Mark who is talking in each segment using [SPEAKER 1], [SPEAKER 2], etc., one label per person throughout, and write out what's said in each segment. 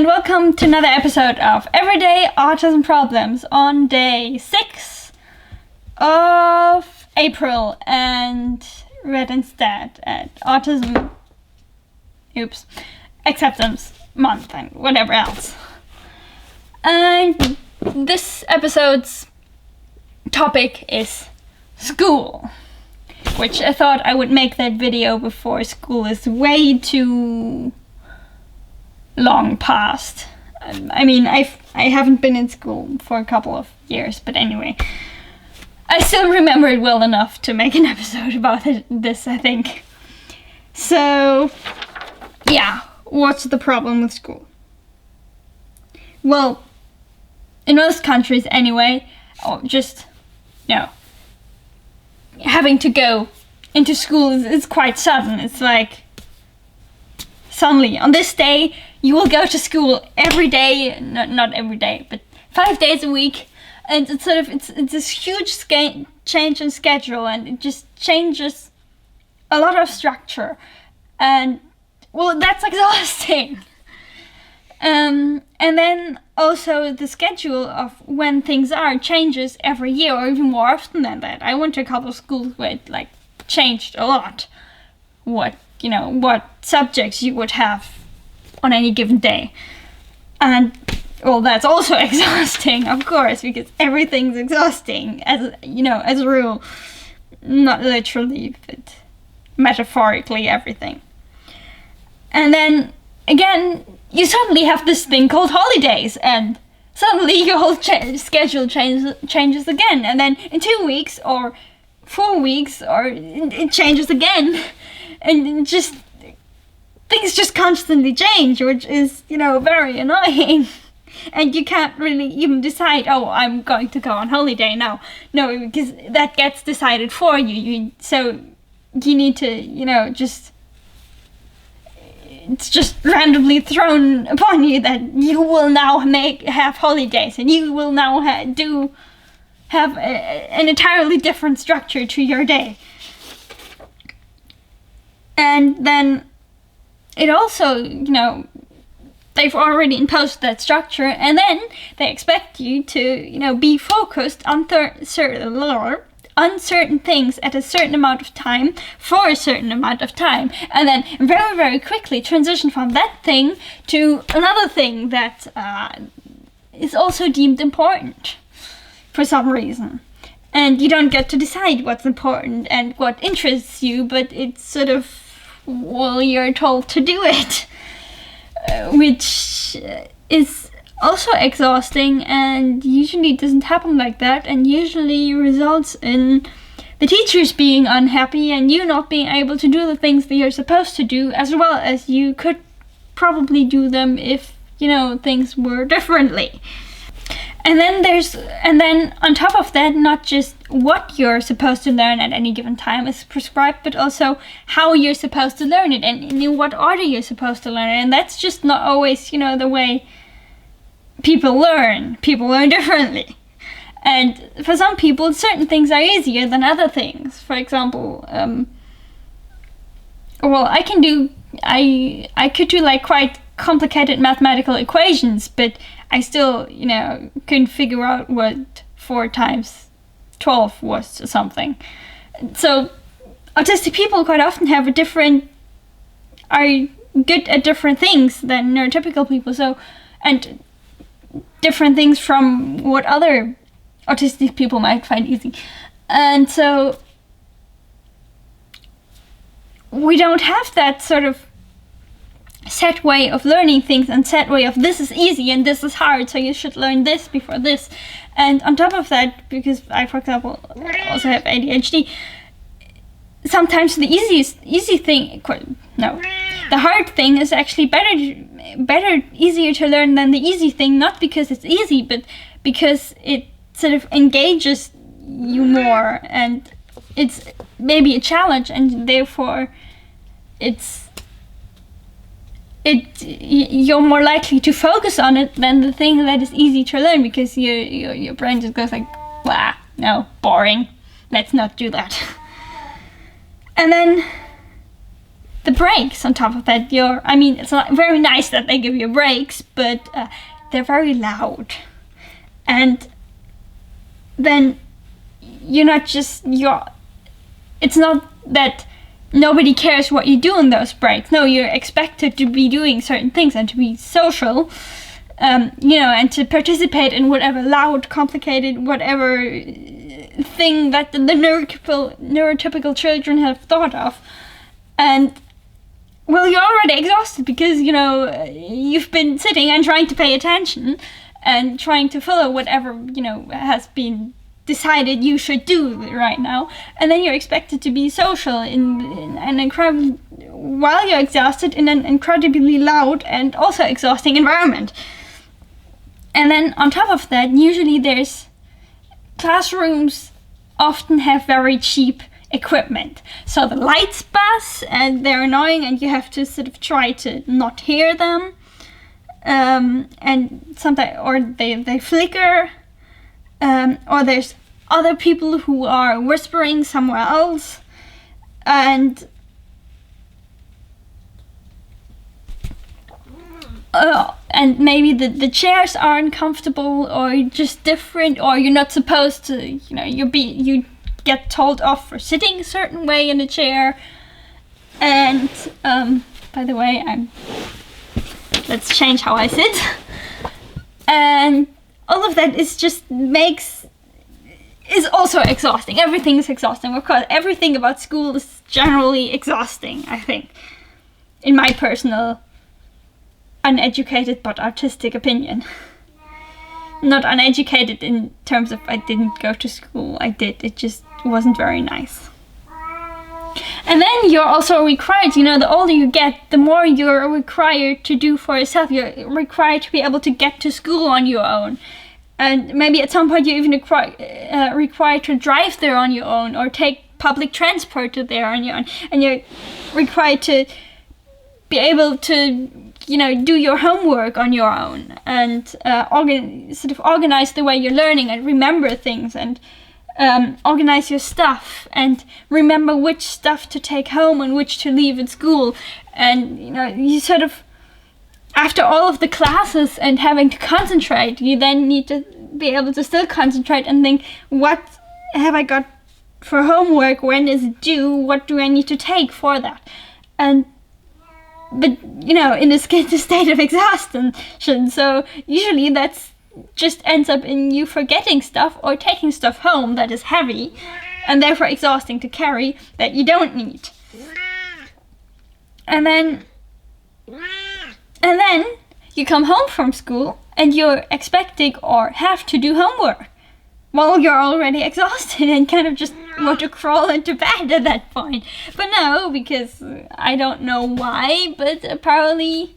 [SPEAKER 1] welcome to another episode of Everyday Autism Problems on day 6 of April and read instead at Autism Acceptance Month and whatever else. And this episode's topic is school, which I thought I would make that video before school is way too long past. I mean, I haven't been in school for a couple of years, but anyway, I still remember it well enough to make an episode about this, I think. So, yeah, what's the problem with school? Well, in most countries anyway, having to go into school is quite sudden. It's like, suddenly, on this day, you will go to school every day, not every day, but 5 days a week, and it's this huge change in schedule, and it just changes a lot of structure, and, well, that's exhausting. And then also the schedule of when things are changes every year, or even more often than that. I went to a couple of schools where it, changed a lot. What subjects you would have on any given day. And, well, that's also exhausting, of course, because everything's exhausting, as a rule. Not literally, but metaphorically everything. And then, again, you suddenly have this thing called holidays, and suddenly your whole schedule changes again. And then in 2 weeks, or 4 weeks, or it changes again. And things just constantly change, which is, very annoying. And you can't really even decide, I'm going to go on holiday now. No, because that gets decided for you. So you need to, it's just randomly thrown upon you that you will now have holidays, and you will now have an entirely different structure to your day. And then it also, they've already imposed that structure, and then they expect you to, be focused on certain things at a certain amount of time for a certain amount of time, and then very, very quickly transition from that thing to another thing that is also deemed important for some reason. And you don't get to decide what's important and what interests you, but it's sort of, you're told to do it, which is also exhausting, and usually doesn't happen like that, and usually results in the teachers being unhappy and you not being able to do the things that you're supposed to do as well as you could probably do them if, things were differently. And then on top of that, not just what you're supposed to learn at any given time is prescribed, but also how you're supposed to learn it and in what order you're supposed to learn it. And that's just not always, the way people learn. People learn differently. And for some people, certain things are easier than other things. For example, I could do quite complicated mathematical equations, but I still, couldn't figure out what 4 times 12 was or something. So autistic people quite often are good at different things than neurotypical people. So, and different things from what other autistic people might find easy. And so we don't have that sort of set way of learning things and set way of this is easy and this is hard, so you should learn this before this. And on top of that, because I, for example, also have ADHD, sometimes the the hard thing is actually easier to learn than the easy thing, not because it's easy, but because it sort of engages you more, and it's maybe a challenge, and therefore you're more likely to focus on it than the thing that is easy to learn, because your brain just goes no, boring, let's not do that. And then the breaks on top of that, it's not very nice that they give you breaks, but they're very loud. And then it's not that nobody cares what you do in those breaks. No, you're expected to be doing certain things and to be social, and to participate in whatever loud, complicated, whatever thing that the neurotypical children have thought of. And well, you're already exhausted because you've been sitting and trying to pay attention and trying to follow whatever has been decided you should do right now, and then you're expected to be social in an incredible, while you're exhausted, in an incredibly loud and also exhausting environment. And then on top of that, usually classrooms often have very cheap equipment, so the lights buzz and they're annoying, and you have to sort of try to not hear them, and sometimes, or they flicker, or there's other people who are whispering somewhere else, and maybe the chairs aren't comfortable, or just different, or you're not supposed to, you get told off for sitting a certain way in a chair. And by the way, let's change how I sit. And all of that is also exhausting. Everything is exhausting. Of course, everything about school is generally exhausting, I think, in my personal uneducated but artistic opinion. Not uneducated in terms of I didn't go to school. I did. It just wasn't very nice. And then you're also required, the older you get, the more you're required to do for yourself. You're required to be able to get to school on your own. And maybe at some point you're even required to drive there on your own, or take public transport to there on your own. And you're required to be able to, do your homework on your own, and organize the way you're learning, and remember things, and organize your stuff, and remember which stuff to take home and which to leave at school. And you sort of, after all of the classes and having to concentrate, you then need to be able to still concentrate and think, what have I got for homework? When is it due? What do I need to take for that? But in this case, a state of exhaustion. So usually that's just ends up in you forgetting stuff or taking stuff home that is heavy and therefore exhausting to carry, that you don't need. And then you come home from school and you're expecting or have to do homework while you're already exhausted and kind of just want to crawl into bed at that point. But no, because I don't know why, but apparently,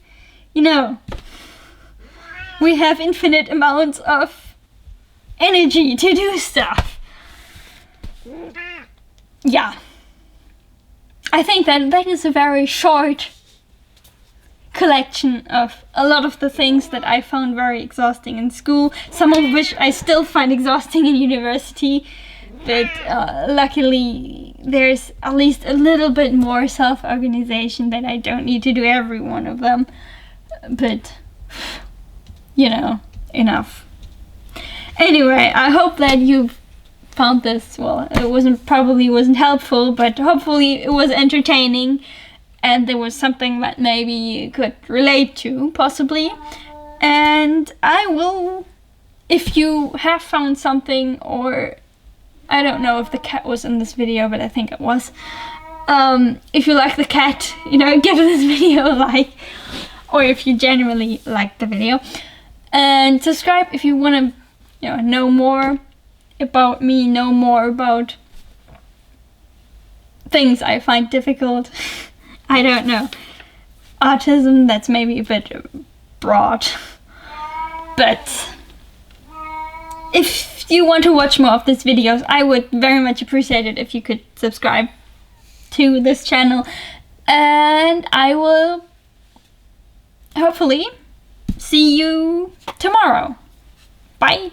[SPEAKER 1] we have infinite amounts of energy to do stuff. Yeah. I think that is a very short collection of a lot of the things that I found very exhausting in school, some of which I still find exhausting in university, but luckily there's at least a little bit more self-organization that I don't need to do every one of them. But enough. Anyway, I hope that you found this, it probably wasn't helpful, but hopefully it was entertaining and there was something that maybe you could relate to, possibly. And I will, if you have found something, or I don't know if the cat was in this video, but I think it was. If you like the cat, give this video a like, or if you genuinely liked the video. And subscribe if you want to, know more about me, know more about things I find difficult. I don't know. Autism, that's maybe a bit broad. But if you want to watch more of these videos, I would very much appreciate it if you could subscribe to this channel. And I will hopefully see you tomorrow. Bye.